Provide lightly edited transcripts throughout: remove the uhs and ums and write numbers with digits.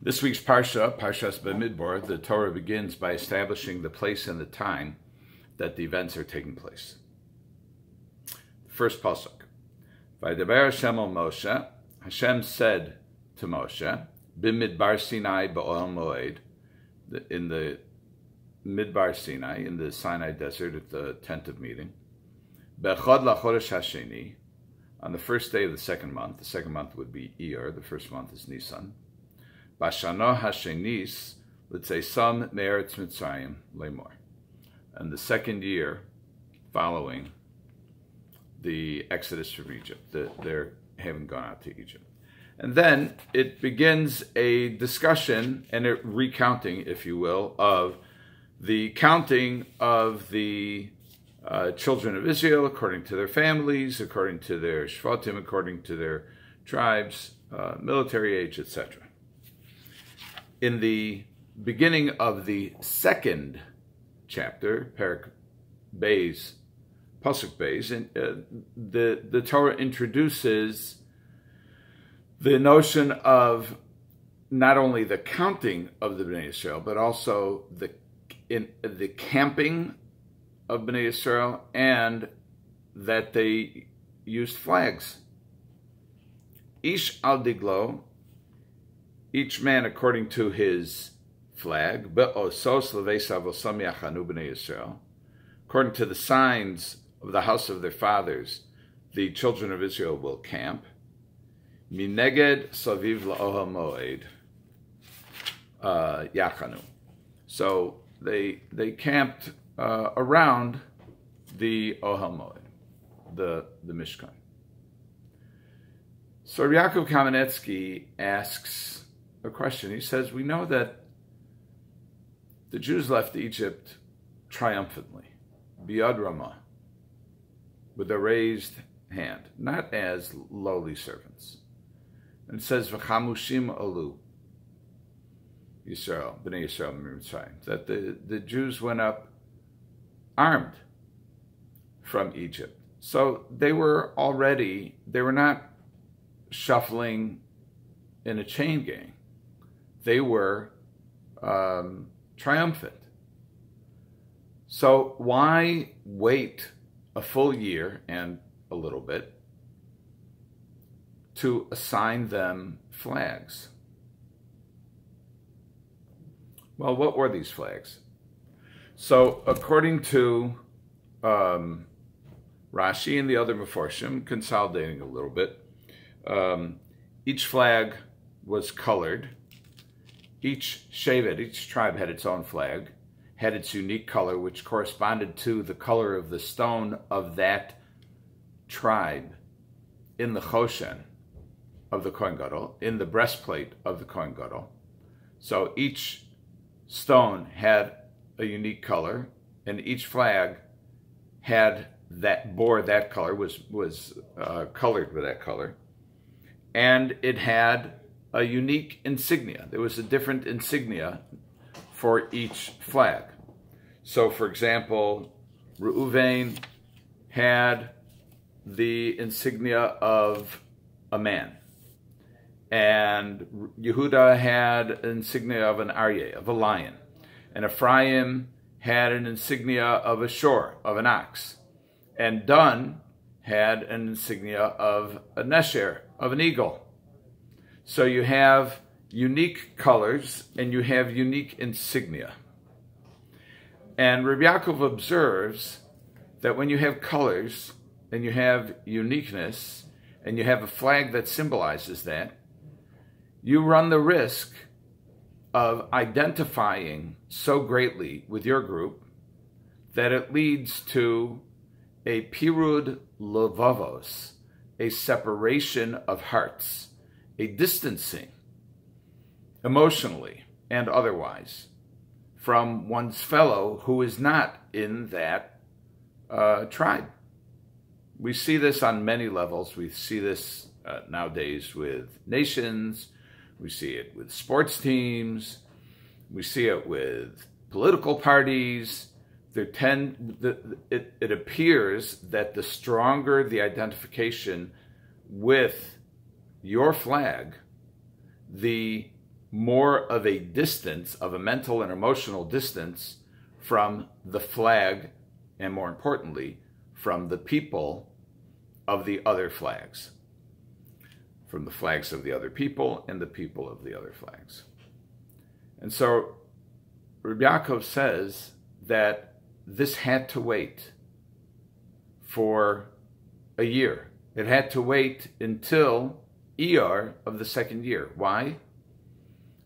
This week's Parsha, Parshas B'Midbar, the Torah begins by establishing the place and the time that the events are taking place. First pasuk. Vaydaber Hashem al Moshe. Hashem said to Moshe, B'Midbar Sinai ba'Ohel Moed, in the Midbar Sinai, in the Sinai desert at the tent of meeting, B'Echad LaChodesh Hasheni, on the first day of the second month would be Iyar, the first month is Nisan. Bashana Hashenis, let's say some Me'eretz Mitzrayim Lemor, and the second year following the Exodus from Egypt, they haven't gone out to Egypt. And then it begins a discussion and a recounting, if you will, of the counting of the children of Israel according to their families, according to their shvatim, according to their tribes, military age, etc. In the beginning of the second chapter, Parak Beis, Pasuk Beis, the Torah introduces the notion of not only the counting of the Bnei Yisrael, but also the camping of Bnei Yisrael, and that they used flags. Ish al diglo, each man according to his flag, according to the signs of the house of their fathers, the children of Israel will camp. Mineged saviv la'ohel moed yachanu. So they camped around the Ohel Moed, the Mishkan. So Yaakov Kamenetsky asks a question. He says, we know that the Jews left Egypt triumphantly, biyad ramah, with a raised hand, not as lowly servants. And it says, v'chamushim alu, Yisrael, Bnei Yisrael Mitzrayim, that the Jews went up armed from Egypt. So they were not shuffling in a chain gang. They were triumphant. So why wait a full year and a little bit to assign them flags? Well, what were these flags? So according to Rashi and the other Meforshim, consolidating a little bit, each flag was colored. Each shevet, each tribe had its own flag, had its unique color, which corresponded to the color of the stone of that tribe in the choshen of the Kohen Gadol, in the breastplate of the Kohen Gadol. So each stone had a unique color, and each flag bore that color, was colored with that color, and it had a unique insignia. There was a different insignia for each flag. So, for example, Reuven had the insignia of a man, and Yehuda had an insignia of an aryeh, of a lion, and Ephraim had an insignia of a shor, of an ox, and Dan had an insignia of a nesher, of an eagle. So you have unique colors and you have unique insignia. And Rabbi Yaakov observes that when you have colors and you have uniqueness and you have a flag that symbolizes that, you run the risk of identifying so greatly with your group that it leads to a pirud levavos, a separation of hearts, a distancing, emotionally and otherwise, from one's fellow who is not in that tribe. We see this on many levels. We see this nowadays with nations. We see it with sports teams. We see it with political parties. It appears that the stronger the identification with your flag, the more of a distance, of a mental and emotional distance from the flag, and more importantly, from the people of the other flags. From the flags of the other people and the people of the other flags. And so Rabbi Yaakov says that this had to wait for a year. It had to wait until Iyar of the second year. Why?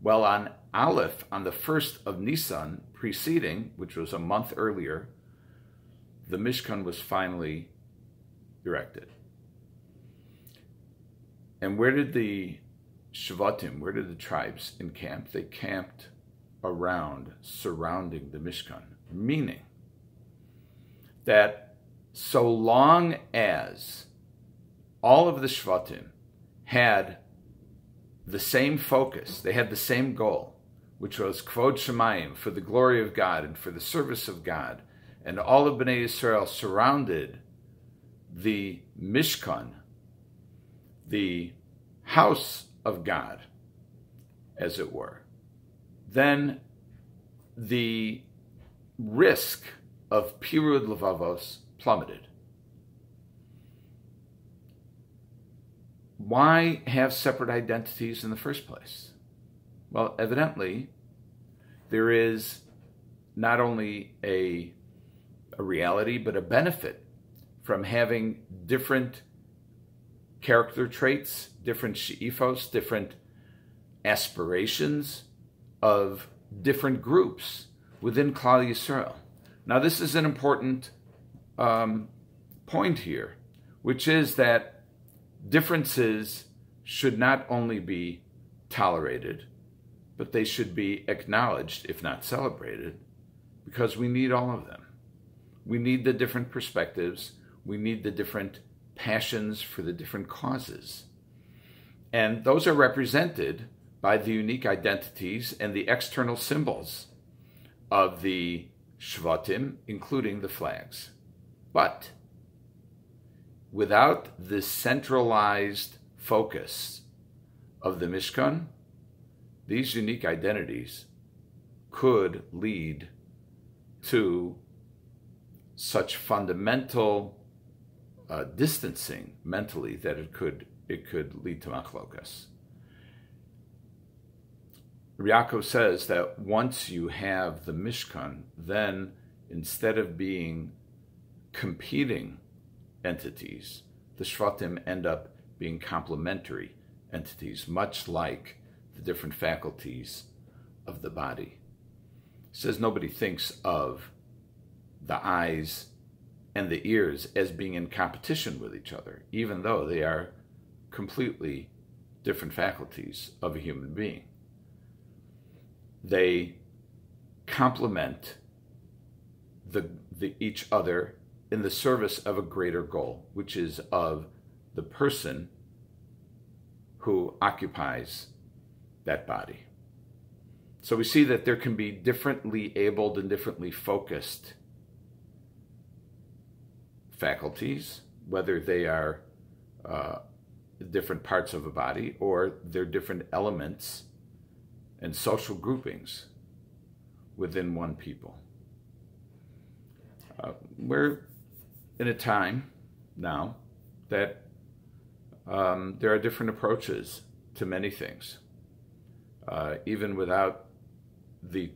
Well, on Aleph, on the 1st of Nisan preceding, which was a month earlier, the Mishkan was finally erected. And where did the Shvatim, where did the tribes encamp? They camped around, surrounding the Mishkan, meaning that so long as all of the Shvatim had the same focus, they had the same goal, which was Kvod Shemayim, for the glory of God and for the service of God, and all of Bnei Yisrael surrounded the Mishkan, the house of God, as it were, then the risk of Pirud Levavos plummeted. Why have separate identities in the first place? Well, evidently, there is not only a reality, but a benefit from having different character traits, different she'ifos, different aspirations of different groups within Klal Yisrael. Now, this is an important point here, which is that differences should not only be tolerated, but they should be acknowledged, if not celebrated, because we need all of them. We need the different perspectives. We need the different passions for the different causes. And those are represented by the unique identities and the external symbols of the Shvatim, including the flags. But without the centralized focus of the Mishkan, these unique identities could lead to such fundamental distancing mentally that it could lead to machlokas. Yaakov says that once you have the Mishkan, then instead of being competing entities, the Shvatim end up being complementary entities, much like the different faculties of the body. He says nobody thinks of the eyes and the ears as being in competition with each other, even though they are completely different faculties of a human being. They complement each other in the service of a greater goal, which is of the person who occupies that body. So we see that there can be differently abled and differently focused faculties, whether they are different parts of a body or they're different elements and social groupings within one people. We're in a time now that there are different approaches to many things, even without the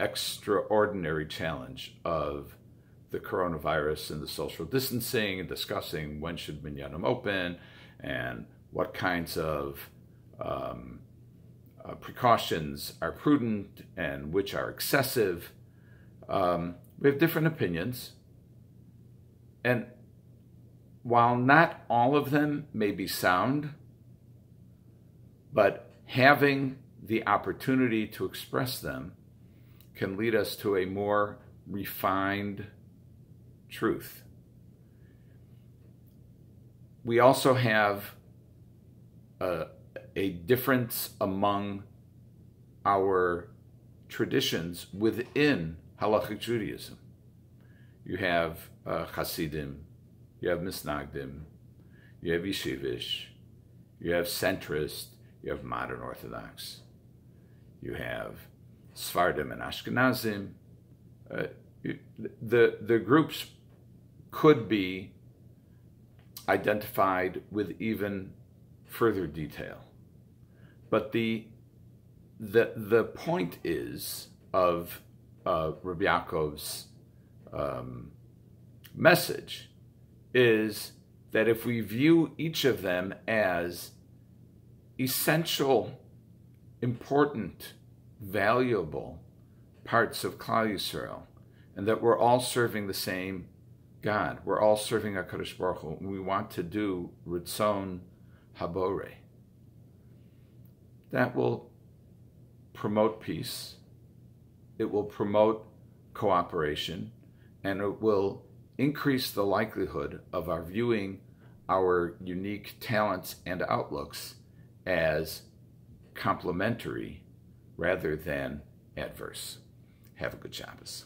extraordinary challenge of the coronavirus and the social distancing and discussing when should minyanim open and what kinds of precautions are prudent and which are excessive. We have different opinions, and while not all of them may be sound, but having the opportunity to express them can lead us to a more refined truth. We also have a difference among our traditions within halachic Judaism. You have Hasidim, you have Misnagdim, you have Yeshivish, you have centrist, you have modern Orthodox. you have Sephardim and Ashkenazim. The groups could be identified with even further detail. But the point is of Rabbi Yaakov's message is that if we view each of them as essential, important, valuable parts of Klal Yisrael, and that we're all serving the same God, we're all serving HaKadosh Baruch Hu, and we want to do Ritzon Habore, that will promote peace, it will promote cooperation, and it will increase the likelihood of our viewing our unique talents and outlooks as complementary rather than adverse. Have a good Shabbos.